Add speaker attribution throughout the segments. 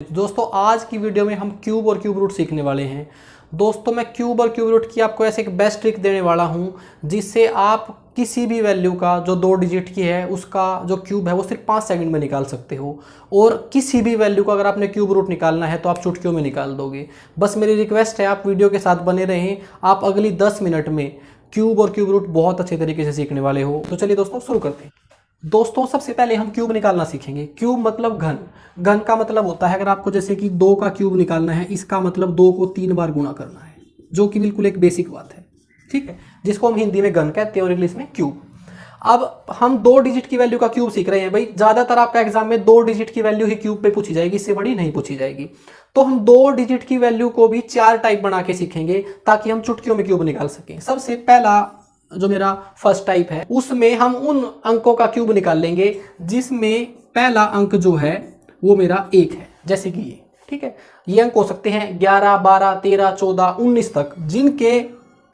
Speaker 1: दोस्तों आज की वीडियो में हम क्यूब और क्यूब रूट सीखने वाले हैं। दोस्तों मैं क्यूब और क्यूब रूट की आपको ऐसे एक बेस्ट ट्रिक देने वाला हूं जिससे आप किसी भी वैल्यू का जो 2 डिजिट की है उसका जो क्यूब है वो सिर्फ 5 सेकंड में निकाल सकते हो। और किसी भी वैल्यू का अगर आपने क्यूब रूट निकालना है तो आप चुटकियों में निकाल दोगे। बस मेरी रिक्वेस्ट है आप वीडियो के साथ बने रहें। आप अगली 10 मिनट में क्यूब और क्यूब रूट बहुत अच्छे तरीके से सीखने वाले हो। तो चलिए दोस्तों शुरू करते हैं। दोस्तों सबसे पहले हम क्यूब निकालना सीखेंगे। क्यूब मतलब घन। घन का मतलब होता है अगर आपको जैसे कि 2 का क्यूब निकालना है, इसका मतलब 2 को 3 बार गुणा करना है, जो कि बिल्कुल एक बेसिक बात है, ठीक है, जिसको हम हिंदी में घन कहते हैं और इंग्लिश में क्यूब। अब हम 2 डिजिट की वैल्यू का क्यूब सीख रहे हैं। भाई ज्यादातर आपका एग्जाम में 2 डिजिट की वैल्यू ही क्यूब पे पूछी जाएगी, इससे बड़ी नहीं पूछी जाएगी। तो हम 2 डिजिट की वैल्यू को भी 4 टाइप बना के सीखेंगे ताकि हम चुटकियों में क्यूब निकाल सकें। सबसे पहला जो मेरा फर्स्ट टाइप है उसमें हम उन अंकों का क्यूब निकाल लेंगे जिसमें पहला अंक जो है वो मेरा 1 है, जैसे कि ये, ठीक है। ये अंक हो सकते हैं 11, 12, 13, 14, 19 तक, जिनके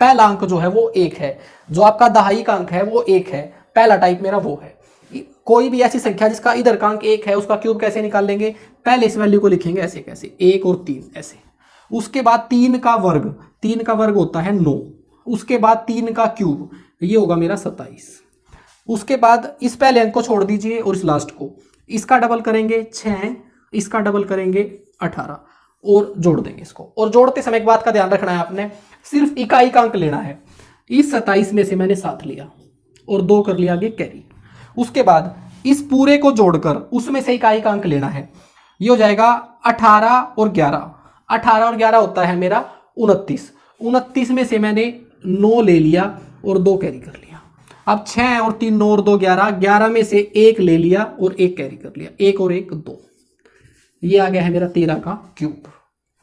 Speaker 1: पहला अंक जो है वो 1 है। जो आपका दहाई का अंक है वो 1 है। पहला टाइप मेरा वो है। कोई भी ऐसी संख्या जिसका इधर का अंक 1 है उसका क्यूब कैसे निकाल लेंगे? पहले इस वैल्यू को लिखेंगे ऐसे, कैसे 1 और 3 ऐसे। उसके बाद 3 का वर्ग, 3 का वर्ग होता है 9। उसके बाद 3 का क्यूब, ये होगा मेरा 27। उसके बाद इस पहले अंक को छोड़ दीजिए और इस लास्ट को, इसका डबल करेंगे 6, इसका डबल करेंगे 18 और जोड़ देंगे इसको। और जोड़ते समय एक बात का ध्यान रखना है, आपने सिर्फ इकाई का अंक लेना है। इस 27 में से मैंने 7 लिया और 2 कर लिया आगे कैरी। उसके बाद इस पूरे को जोड़कर उसमें से इकाई का अंक लेना है। ये हो जाएगा 18 और 11। 18 और 11 होता है मेरा 29। 29 में से मैंने 9 ले लिया और 2 कैरी कर लिया। अब 6 और 3 9 और 2 11, 11 में से 1 ले लिया और 1 कैरी कर लिया। 1 और 1 2। ये आ गया है मेरा 13 का क्यूब।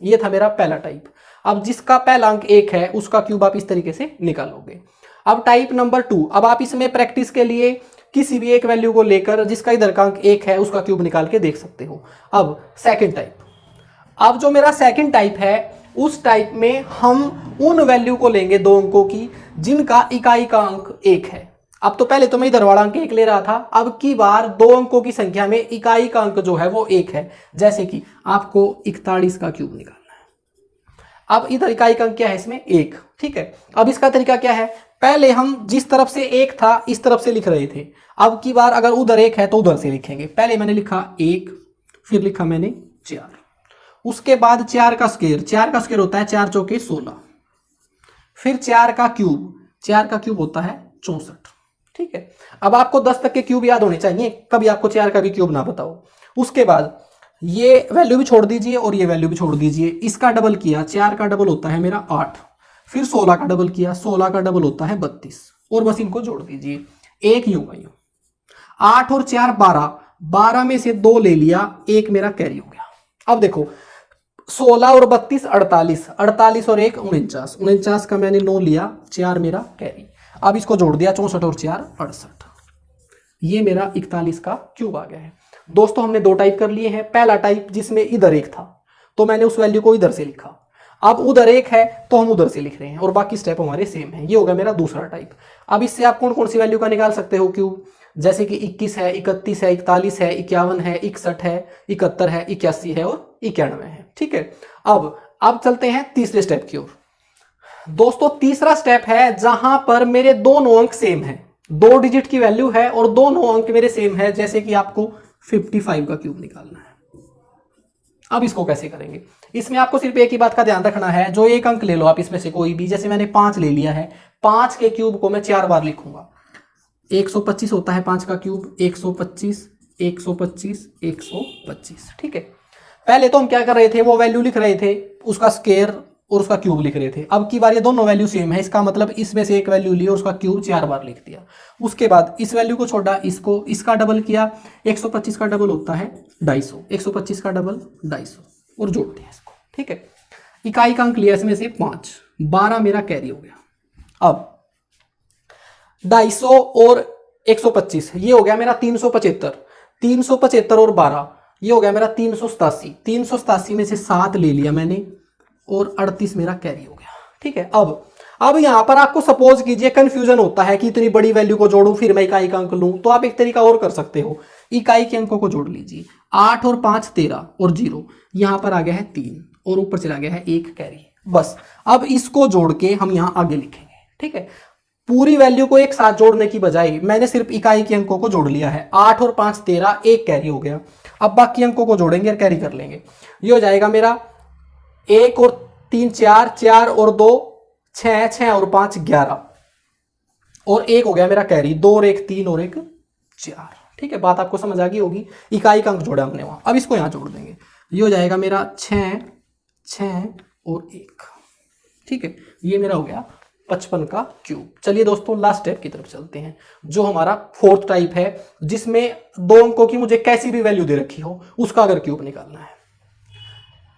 Speaker 1: ये था मेरा पहला टाइप। अब जिसका पहला अंक 1 है उसका क्यूब आप इस तरीके से निकालोगे। अब टाइप नंबर 2, अब आप इसमें प्रैक्टिस के लिए किसी भी एक वैल्यू को लेकर जिसका इधर का अंक 1 है उसका क्यूब निकाल के देख सकते हो। अब सेकेंड टाइप, अब जो मेरा सेकेंड टाइप है उस टाइप में हम उन वैल्यू को लेंगे 2 अंकों की जिनका इकाई का अंक 1 है। अब तो पहले तो मैं इधर वाला अंक 1 ले रहा था, अब की बार 2 अंकों की संख्या में इकाई का अंक जो है वो 1 है। जैसे कि आपको 41 का क्यूब निकालना है। अब इधर इकाई का अंक क्या है इसमें? 1, ठीक है। अब इसका तरीका क्या है? पहले हम जिस तरफ से 1 था इस तरफ से लिख रहे थे, अब की बार अगर उधर 1 है तो उधर से लिखेंगे। पहले मैंने लिखा 1, फिर लिखा मैंने 4, उसके बाद 4 का स्क्वायर, 4 का स्क्वायर होता है 4 चौके 16, फिर 4 का क्यूब, 4 का क्यूब होता है 64, ठीक है। अब आपको 10 तक के क्यूब याद होने चाहिए, कभी आपको 4 का भी क्यूब ना बताओ। उसके बाद ये वैल्यू भी छोड़ दीजिए और ये वैल्यू भी छोड़ दीजिए। इसका डबल किया, 4 का डबल होता है मेरा 8, फिर 16 का डबल किया, 16 का डबल होता है 32 और बस इनको जोड़ दीजिए। एक यूं का यूं, 8 और 4 12, 12 में से 2 ले लिया, 1 मेरा कैरी हो गया। अब देखो 16 और 32 48, 48 और 1 49, 49 का मैंने 9 लिया, 4 मेरा कैरी। अब इसको जोड़ दिया, 64 और 4 68। ये मेरा 41 का क्यूब आ गया है। दोस्तों हमने 2 टाइप कर लिए हैं। पहला टाइप जिसमें इधर 1 था तो मैंने उस वैल्यू को इधर से लिखा, अब उधर 1 है तो हम उधर से लिख रहे हैं और बाकी स्टेप हमारे सेम है। ये हो गया मेरा दूसरा टाइप। अब इससे आप कौन कौन सी वैल्यू का निकाल सकते हो क्यूब? जैसे कि 21 है, 31 है, 41 है, 51 है, 61 है, 71 है, 81 है और 91 है, ठीक है। अब चलते हैं तीसरे स्टेप की ओर। दोस्तों तीसरा स्टेप है जहां पर मेरे दोनों अंक सेम है, 2 डिजिट की वैल्यू है और दोनों अंक मेरे सेम है। जैसे कि आपको 55 का क्यूब निकालना है। अब इसको कैसे करेंगे? इसमें आपको सिर्फ एक ही बात का ध्यान रखना है, जो एक अंक ले लो आप इसमें से कोई भी। जैसे मैंने 5 ले लिया है, 5 के क्यूब को मैं 4 बार लिखूंगा। 125 होता है 5 का क्यूब, 125, 125, 125, ठीक है। पहले तो हम क्या कर रहे थे, वो वैल्यू लिख रहे थे, उसका स्क्वायर और उसका क्यूब लिख रहे थे। अब की बार ये दोनों वैल्यू सेम है, इसका मतलब इसमें से एक वैल्यू ली और उसका क्यूब 4 बार लिख दिया। उसके बाद इस वैल्यू को छोड़ा, इसको, इसका डबल किया, 125 का डबल होता है 250, 125 का डबल 250 और जोड़ दिया इसको, ठीक है। इकाई का अंक लिया इसमें से 5, 12 मेरा कैरी हो गया। अब 250 और 125 ये हो गया मेरा 375, 375 और 12 ये हो गया मेरा 387, 387 में से 7 ले लिया मैंने और 38 मेरा कैरी हो गया, ठीक है। अब यहां पर आपको सपोज कीजिए कंफ्यूजन होता है कि इतनी बड़ी वैल्यू को जोड़ूं फिर मैं इकाई का अंक लूं, तो आप एक तरीका और कर सकते हो इकाई के अंकों को जोड़ लीजिए। 8 और 5 13 और 0, यहाँ पर आ गया है 3 और ऊपर चला गया है 1 कैरी। बस अब इसको जोड़ के हम यहाँ आगे लिखेंगे। ठीक है, पूरी वैल्यू को एक साथ जोड़ने की बजाय मैंने सिर्फ इकाई के अंकों को जोड़ लिया है। 8 और 5 13, 1 कैरी हो गया। अब बाकी अंकों को जोड़ेंगे और कैरी कर लेंगे। ये हो जाएगा मेरा 1 और 3 4, 4 और 2 6, 6 और 5 11 और 1 हो गया मेरा कैरी। 2 और 1 3 और 1 4। ठीक है, बात आपको समझ आ गई होगी। इकाई का अंक जोड़ा हमने वहां, अब इसको यहां जोड़ देंगे। ये हो जाएगा मेरा 6 6 और 1। ठीक है, ये मेरा हो गया 55 का क्यूब। चलिए दोस्तों लास्ट स्टेप की तरफ चलते हैं, जो हमारा फोर्थ टाइप है, जिसमें 2 अंकों की मुझे कैसी भी वैल्यू दे रखी हो उसका अगर क्यूब निकालना है।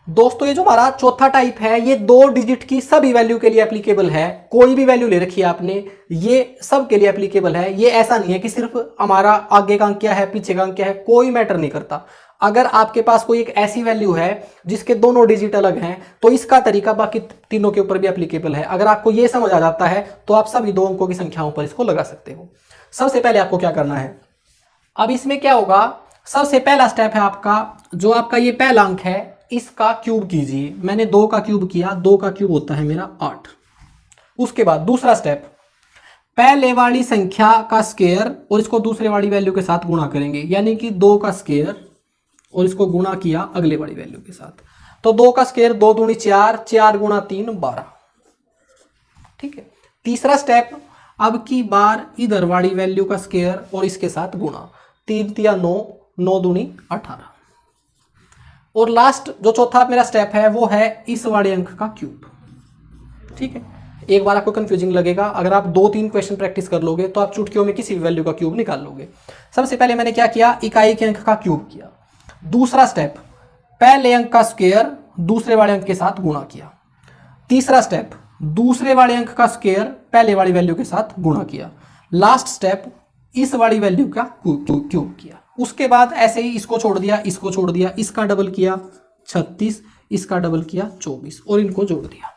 Speaker 1: दोस्तों ये जो हमारा चौथा टाइप है, ये 2 डिजिट की सभी वैल्यू के लिए एप्लीकेबल है। कोई भी वैल्यू ले रखी है आपने, ये सब के लिए एप्लीकेबल है। ये ऐसा नहीं है कि सिर्फ हमारा आगे का अंक क्या है पीछे का अंक क्या है, कोई मैटर नहीं करता। अगर आपके पास कोई एक ऐसी वैल्यू है जिसके दोनों डिजिट अलग हैं, तो इसका तरीका बाकी तीनों के ऊपर भी एप्लीकेबल है। अगर आपको ये समझ आ जाता है तो आप सभी 2 अंकों की संख्याओं पर इसको लगा सकते हो। सबसे पहले आपको क्या करना है, अब इसमें क्या होगा, सबसे पहला स्टेप है आपका, जो आपका ये पहला अंक है इसका क्यूब कीजिए। मैंने 2 का क्यूब किया, 2 का क्यूब होता है मेरा 8। उसके बाद दूसरा स्टेप, पहले वाली संख्या का स्क्वायर और इसको दूसरे वाली वैल्यू के साथ गुणा करेंगे, यानी कि 2 का स्क्वायर और इसको गुणा किया अगले वाली वैल्यू के साथ। तो 2 का स्क्वायर 2 दूनी 4, 4 गुणा 3 12। ठीक है, तीसरा स्टेप, अब की बार इधर वाली वैल्यू का स्क्वायर और इसके साथ गुणा, 3 तिया 9, 9 दूनी 18। और लास्ट जो चौथा मेरा स्टेप है वो है इस वाले अंक का क्यूब। ठीक है, एक बार आपको कंफ्यूजिंग लगेगा, अगर आप 2-3 क्वेश्चन प्रैक्टिस कर लोगे तो आप चुटकियों में किसी भी वैल्यू का क्यूब निकाल लोगे। सबसे पहले मैंने क्या किया, इकाई के अंक का क्यूब किया। दूसरा स्टेप, पहले अंक का स्क्वायर दूसरे वाले अंक के साथ गुणा किया। तीसरा स्टेप, दूसरे वाले अंक का स्क्वायर पहले वाली वैल्यू के साथ गुणा किया। लास्ट स्टेप, इस वाली वैल्यू का क्यूब किया। उसके बाद ऐसे ही इसको छोड़ दिया, इसको छोड़ दिया, इसका डबल किया 36, इसका डबल किया 24 और इनको जोड़ दिया।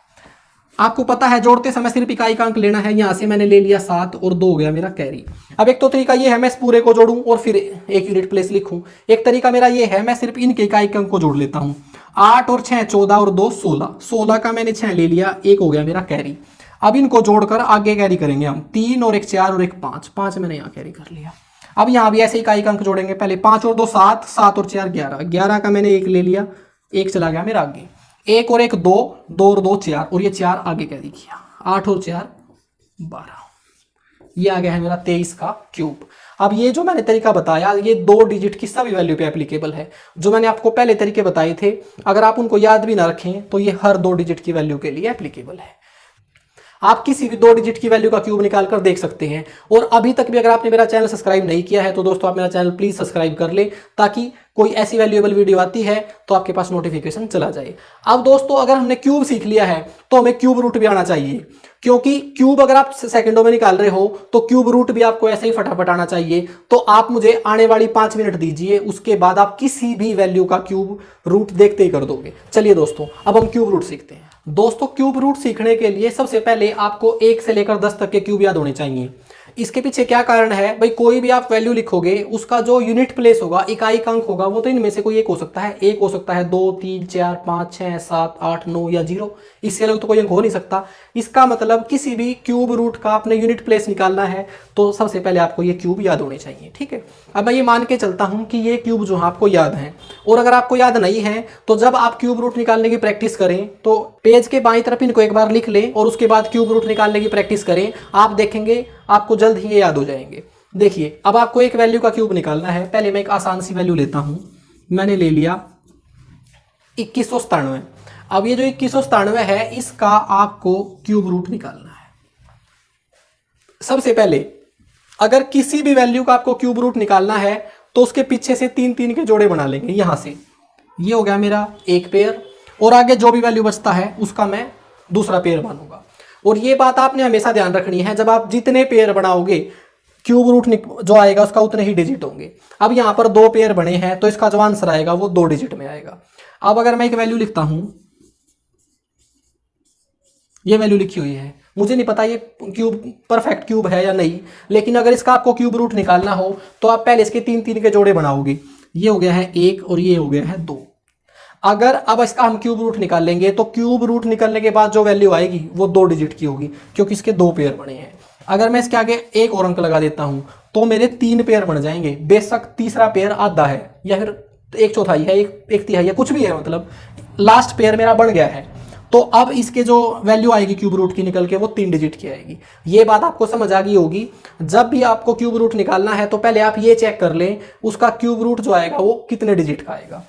Speaker 1: आपको पता है जोड़ते समय सिर्फ इकाई का अंक लेना है। यहां से मैंने ले लिया 7 और 2 हो गया मेरा कैरी। अब एक तो तरीका ये है मैं इस पूरे को जोड़ूं और फिर एक यूनिट प्लेस लिखूं। एक तरीका मेरा ये है मैं सिर्फ इनके इकाई के अंक को जोड़ लेता हूं। 8 और 6 14 और 2 16, 16 का मैंने 6 ले लिया, 1 हो गया मेरा कैरी। अब इनको जोड़कर आगे कैरी करेंगे हम, 3 और 1 4 और 1 5, 5 मैंने यहाँ कैरी कर लिया। अब यहाँ भी ऐसे इकाई का अंक जोड़ेंगे, पहले 5 और 2 7, 7 और 4 11, 11 का मैंने 1 ले लिया, 1 चला गया मेरा आगे, 1 और 1 2, 2 और 2 4 और ये 4 आगे कैरी किया, 8 और 4 12। ये आ गया है मेरा 23 का क्यूब। अब ये जो मैंने तरीका बताया ये 2 डिजिट की सभी वैल्यू पे एप्लीकेबल है। जो मैंने आपको पहले तरीके बताए थे अगर आप उनको याद भी ना रखें तो ये हर 2 डिजिट की वैल्यू के लिए एप्लीकेबल है। आप किसी भी 2 डिजिट की वैल्यू का क्यूब निकाल कर देख सकते हैं। और अभी तक भी अगर आपने मेरा चैनल सब्सक्राइब नहीं किया है तो दोस्तों आप मेरा चैनल प्लीज सब्सक्राइब कर ले, ताकि कोई ऐसी वैल्यूएबल वीडियो आती है तो आपके पास नोटिफिकेशन चला जाए। अब दोस्तों अगर हमने क्यूब सीख लिया है तो हमें क्यूब रूट भी आना चाहिए, क्योंकि क्यूब अगर आप सेकंडों में निकाल रहे हो तो क्यूब रूट भी आपको ऐसे ही फटाफट आना चाहिए। तो आप मुझे आने वाली 5 मिनट दीजिए, उसके बाद आप किसी भी वैल्यू का क्यूब रूट देखते ही कर दोगे। चलिए दोस्तों अब हम क्यूब रूट सीखते हैं। दोस्तों क्यूब रूट सीखने के लिए सबसे पहले आपको 1 से लेकर 10 तक के क्यूब याद होने चाहिए। इसके पीछे क्या कारण है भाई, कोई भी आप वैल्यू लिखोगे उसका जो यूनिट प्लेस होगा, इकाई का अंक होगा, वो तो इनमें से कोई एक हो सकता है। एक हो सकता है 2 3 4 5 6 7 8 9 या 0, इससे अलग तो कोई अंक हो नहीं सकता। इसका मतलब किसी भी क्यूब रूट का अपने यूनिट प्लेस निकालना है तो सबसे पहले आपको ये क्यूब याद होने चाहिए। ठीक है, अब मैं ये मान के चलता हूं कि ये क्यूब जो है आपको याद है, और अगर आपको याद नहीं है तो जब आप क्यूब रूट निकालने की प्रैक्टिस करें तो पेज के बाईं तरफ इनको एक बार लिख लें और उसके बाद क्यूब रूट निकालने की प्रैक्टिस करें। आप देखेंगे आपको जल्द ही ये याद हो जाएंगे। देखिए अब आपको एक वैल्यू का क्यूब निकालना है। पहले मैं एक आसान सी वैल्यू लेता हूं, मैंने ले लिया 2197। अब ये जो 2197 है इसका आपको क्यूब रूट निकालना है। सबसे पहले अगर किसी भी वैल्यू का आपको क्यूब रूट निकालना है तो उसके पीछे से 3-3 के जोड़े बना लेंगे। यहां से ये हो गया मेरा एक पेयर, और आगे जो भी वैल्यू बचता है उसका मैं दूसरा पेयर मानूंगा। और ये बात आपने हमेशा ध्यान रखनी है, जब आप जितने पेयर बनाओगे क्यूब रूट जो आएगा उसका उतने ही डिजिट होंगे। अब यहाँ पर 2 पेयर बने हैं तो इसका जो आंसर आएगा वो 2 डिजिट में आएगा। अब अगर मैं एक वैल्यू लिखता हूं, ये वैल्यू लिखी हुई है मुझे नहीं पता ये क्यूब परफेक्ट क्यूब है या नहीं, लेकिन अगर इसका आपको क्यूब रूट निकालना हो तो आप पहले इसके 3 के जोड़े बनाओगे। ये हो गया है 1 और ये हो गया है 2। अगर अब इसका हम क्यूब रूट निकाल लेंगे तो क्यूब रूट निकालने के बाद जो वैल्यू आएगी वो 2 डिजिट की होगी, क्योंकि इसके 2 पेयर बने हैं। अगर मैं इसके आगे एक और अंक लगा देता हूं तो मेरे 3 पेयर बन जाएंगे। बेशक तीसरा पेयर आधा है या फिर 1/4 है, 1/3 है, कुछ भी है, मतलब लास्ट पेयर मेरा बन गया है। तो अब इसके जो वैल्यू आएगी क्यूब रूट की निकल के वो 3 डिजिट की आएगी। ये बात आपको समझ आ गई होगी। जब भी आपको क्यूब रूट निकालना है तो पहले आप ये चेक कर लें उसका क्यूब रूट जो आएगा वो कितने डिजिट का आएगा।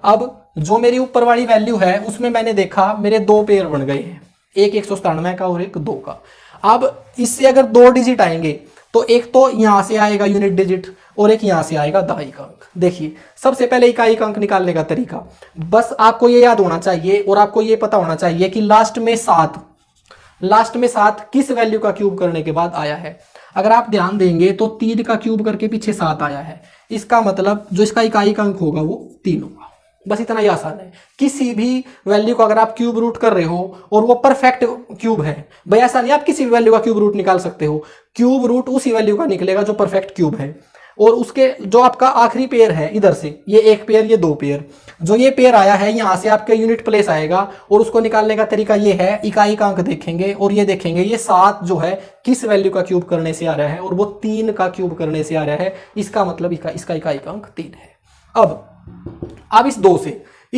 Speaker 1: अब जो मेरी ऊपर वाली वैल्यू है उसमें मैंने देखा मेरे 2 पेयर बन गए हैं, एक 197 का और एक 2 का। अब इससे अगर 2 डिजिट आएंगे तो एक तो यहां से आएगा यूनिट डिजिट और एक यहां से आएगा दहाई का अंक। देखिए सबसे पहले इकाई का अंक निकालने का तरीका, बस आपको ये याद होना चाहिए और आपको ये पता होना चाहिए कि लास्ट में 7 किस वैल्यू का क्यूब करने के बाद आया है। अगर आप ध्यान देंगे तो 3 का क्यूब करके पीछे 7 आया है, इसका मतलब जो इसका इकाई का अंक होगा वो 3 होगा। बस इतना ही आसान है। किसी भी वैल्यू को अगर आप क्यूब रूट कर रहे हो और वो परफेक्ट क्यूब है, भाई ऐसा नहीं आप किसी भी वैल्यू का क्यूब रूट निकाल सकते हो, क्यूब रूट उसी वैल्यू का निकलेगा जो परफेक्ट क्यूब है। और उसके जो आपका आखिरी पेयर है इधर से, ये 1 पेयर ये 2 पेयर, जो ये पेयर आया है यहां से आपके यूनिट प्लेस आएगा और उसको निकालने का तरीका ये है, इकाई का अंक देखेंगे और ये देखेंगे ये 7 जो है किस वैल्यू का क्यूब करने से आ रहा है और वो 3 का क्यूब करने से आ रहा है, इसका मतलब इसका इकाई का अंक 3 है। अब इस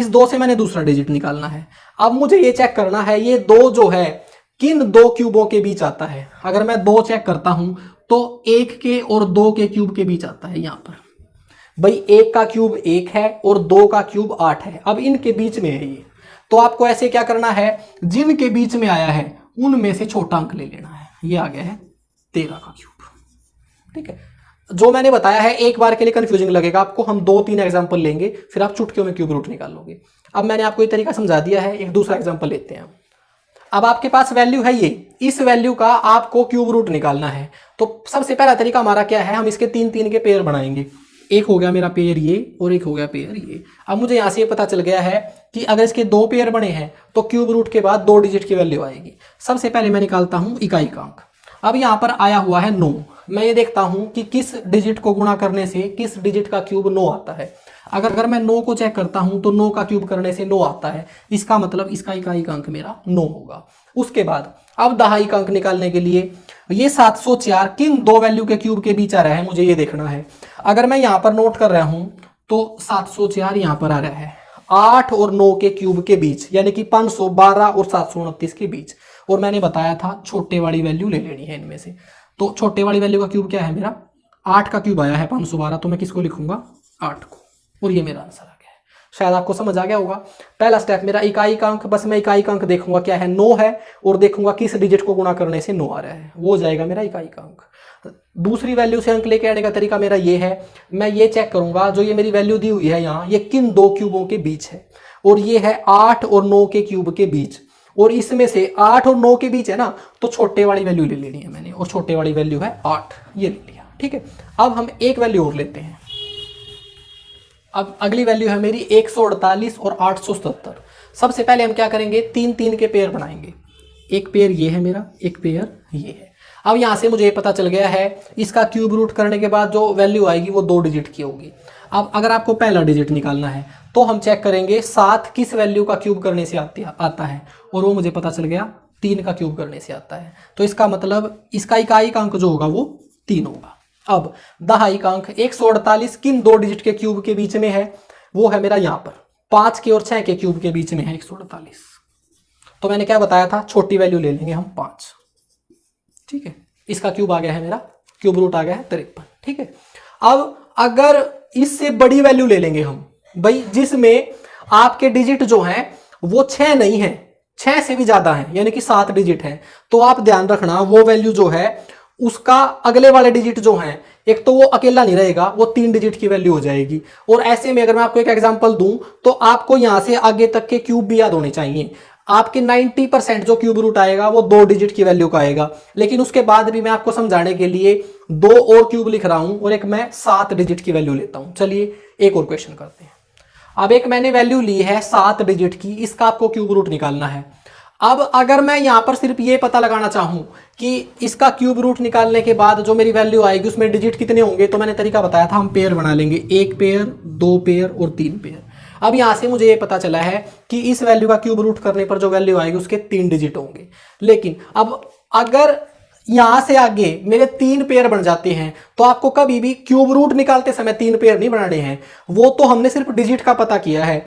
Speaker 1: 2 से मैंने दूसरा डिजिट निकालना है। अब मुझे ये चेक करना है ये 2 जो है किन 2 क्यूबों के बीच आता है। अगर मैं 2 चेक करता हूं तो 1 के और 2 के क्यूब के बीच आता है। यहां पर भाई 1 का क्यूब 1 है और 2 का क्यूब 8 है। अब इनके बीच में है ये, तो आपको ऐसे क्या करना है, जिनके बीच में आया है उनमें से छोटा अंक ले लेना है। ये आ गया है 13 का क्यूब। ठीक है, जो मैंने बताया है एक बार के लिए कंफ्यूजिंग लगेगा आपको, हम 2-3 एग्जांपल लेंगे फिर आप चुटकियों में क्यूब रूट निकाल लोगे। अब मैंने आपको ये तरीका समझा दिया है, एक दूसरा एग्जांपल लेते हैं। अब आपके पास वैल्यू है ये, इस वैल्यू का आपको क्यूब रूट निकालना है। तो सबसे पहला तरीका हमारा क्या है, हम इसके 3 के पेयर बनाएंगे। एक हो गया मेरा पेयर ये और एक हो गया पेयर ये। अब मुझे यहां से ये पता चल गया है कि अगर इसके 2 पेयर बने हैं तो क्यूब रूट के बाद 2 डिजिट की वैल्यू आएगी। सबसे पहले मैं निकालता हूं इकाई का अंक। अब यहां पर आया हुआ है 9। मैं ये देखता हूं कि किस डिजिट को गुणा करने से किस डिजिट का क्यूब 9 आता है। अगर मैं 9 को चेक करता हूं तो 9 का क्यूब करने से 9 आता है, इसका मतलब इसका इकाई का अंक मेरा 9 होगा। उसके बाद अब दहाई का अंक निकालने के लिए ये 704 किन 2 वैल्यू के क्यूब के बीच आ रहा है मुझे ये देखना है। अगर मैं यहां पर नोट कर रहा हूं तो 704 यहां पर आ रहा है 8 और 9 के क्यूब के बीच, यानी कि 512 और 729 के बीच। और मैंने बताया था छोटे वाली वैल्यू ले लेनी है इनमें से। तो छोटे वाली वैल्यू का क्यूब क्या है मेरा, 8 का क्यूब आया है 512, तो मैं किसको लिखूंगा 8 को, और ये मेरा आंसर आ गया है। शायद आपको समझ आ गया होगा। पहला स्टेप मेरा इकाई का अंक, बस मैं इकाई का अंक देखूंगा क्या है 9 है और देखूंगा किस डिजिट को गुणा करने से 9 आ रहा है, वो हो जाएगा मेरा इकाई का अंक। दूसरी वैल्यू से अंक लेके आने का तरीका मेरा ये है, मैं ये चेक करूंगा जो ये मेरी वैल्यू दी हुई है यहाँ, ये किन 2 क्यूबों के बीच है, और ये है 8 और 9 के क्यूब के बीच, और इसमें से 8 और 9 के बीच है ना, तो छोटे वाली वैल्यू ले लेनी है मैंने, और छोटे वाली वैल्यू है 8, ये ले लिया। ठीक है, अब हम एक वैल्यू और लेते हैं। अब अगली वैल्यू है मेरी 148 और 877। सबसे पहले हम क्या करेंगे, 3 के पेयर बनाएंगे। एक पेयर ये है मेरा, एक पेयर ये है। अब यहां से मुझे पता चल गया है इसका क्यूब रूट करने के बाद जो वैल्यू आएगी वो 2 डिजिट की होगी। अब अगर आपको पहला डिजिट निकालना है तो हम चेक करेंगे 7 किस वैल्यू का क्यूब करने से आता है, और वो मुझे पता चल गया 3 का क्यूब करने से आता है। तो इसका मतलब इसका इकाई का अंक जो होगा वो 3 होगा। अब दहाई का अंक 148 किन 2 डिजिट के क्यूब के बीच में है, वो है मेरा यहाँ पर 5 के और 6 के क्यूब के बीच में है 148। तो मैंने क्या बताया था, छोटी वैल्यू ले लेंगे हम 5। ठीक है, इसका क्यूब आ गया है मेरा, क्यूब रूट आ गया है 53। ठीक है, अब अगर इससे बड़ी वैल्यू ले लेंगे हम भाई, जिसमें आपके डिजिट जो हैं वो 6 नहीं है, 6 से भी ज्यादा है, यानी कि 7 डिजिट है, तो आप ध्यान रखना वो वैल्यू जो है उसका अगले वाले डिजिट जो हैं, एक तो वो अकेला नहीं रहेगा, वो 3 डिजिट की वैल्यू हो जाएगी। और ऐसे में अगर मैं आपको एक एग्जांपल दूं तो आपको यहां से आगे तक के क्यूब भी याद होने चाहिए। आपके 90% जो क्यूब रूट आएगा वो 2 डिजिट की वैल्यू का आएगा, लेकिन उसके बाद भी मैं आपको समझाने के लिए 2 और क्यूब लिख रहा हूं और एक मैं 7 डिजिट की वैल्यू लेता हूं। चलिए एक और क्वेश्चन करते हैं। अब एक मैंने वैल्यू ली है 7 डिजिट की, इसका आपको क्यूब रूट निकालना है। अब अगर मैं यहाँ पर सिर्फ ये पता लगाना चाहूँ कि इसका क्यूब रूट निकालने के बाद जो मेरी वैल्यू आएगी उसमें डिजिट कितने होंगे, तो मैंने तरीका बताया था, हम पेयर बना लेंगे, 1 पेयर, 2 पेयर और 3 पेयर। अब यहाँ से मुझे ये पता चला है कि इस वैल्यू का क्यूब रूट करने पर जो वैल्यू आएगी उसके 3 डिजिट होंगे। लेकिन अब अगर यहाँ से आगे मेरे 3 पेयर बन जाते हैं तो आपको कभी भी क्यूब रूट निकालते समय 3 पेयर नहीं बनाने हैं, वो तो हमने सिर्फ डिजिट का पता किया है।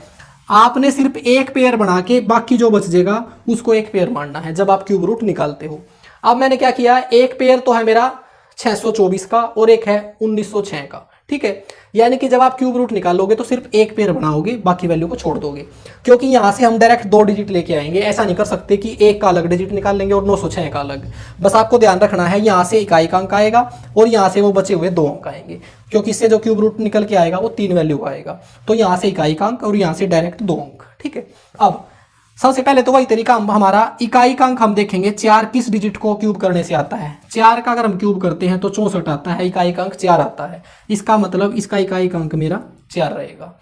Speaker 1: आपने सिर्फ 1 पेयर बना के बाकी जो बच जाएगा उसको 1 पेयर मानना है जब आप क्यूब रूट निकालते हो। अब मैंने क्या किया, 1 पेयर तो है मेरा 624 का और एक है 1906 का, ठीक है। यानी कि जब आप क्यूब रूट निकालोगे तो सिर्फ 1 पेयर बनाओगे, बाकी वैल्यू को छोड़ दोगे, क्योंकि यहां से हम डायरेक्ट 2 डिजिट लेके आएंगे। ऐसा नहीं कर सकते कि 1 का अलग डिजिट निकाल लेंगे और 906 का अलग। बस आपको ध्यान रखना है, यहां से इकाई का अंक आएगा और यहां से वो बचे हुए 2 अंक आएंगे, क्योंकि इससे जो क्यूब रूट निकल के आएगा वो 3 वैल्यू का आएगा। तो यहां से इकाई का अंक और यहां से डायरेक्ट 2 अंक, ठीक है। अब सबसे पहले तो वही तरीका हमारा, इकाई का अंक हम देखेंगे 4 किस डिजिट को क्यूब करने से आता है। 4 का अगर हम क्यूब करते हैं तो 64 आता है, इकाई का अंक 4 आता है। इसका मतलब इसका इकाई का अंक मेरा 4 रहेगा।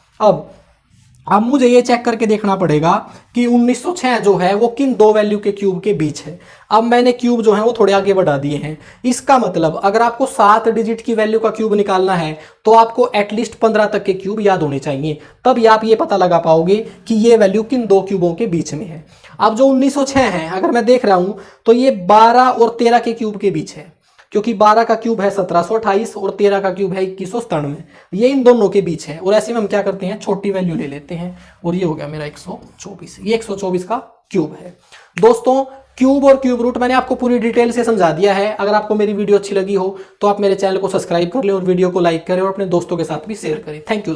Speaker 1: अब मुझे ये चेक करके देखना पड़ेगा कि 1906 जो है वो किन 2 वैल्यू के क्यूब के बीच है। अब मैंने क्यूब जो है वो थोड़े आगे बढ़ा दिए हैं। इसका मतलब अगर आपको 7 डिजिट की वैल्यू का क्यूब निकालना है तो आपको एटलीस्ट 15 तक के क्यूब याद होने चाहिए, तब आप ये पता लगा पाओगे कि ये वैल्यू किन 2 क्यूबों के बीच में है। अब जो 1906 है, अगर मैं देख रहा हूं तो ये 12 और 13 के क्यूब के बीच है, क्योंकि 12 का क्यूब है 1728 और 13 का क्यूब है 2197। ये इन दोनों के बीच है। और ऐसे में हम क्या करते हैं, छोटी वैल्यू ले लेते हैं और ये हो गया मेरा 124। ये 124 का क्यूब है। दोस्तों, क्यूब और क्यूब रूट मैंने आपको पूरी डिटेल से समझा दिया है। अगर आपको मेरी वीडियो अच्छी लगी हो तो आप मेरे चैनल को सब्सक्राइब कर लें और वीडियो को लाइक करें और अपने दोस्तों के साथ भी शेयर करें। Thank you.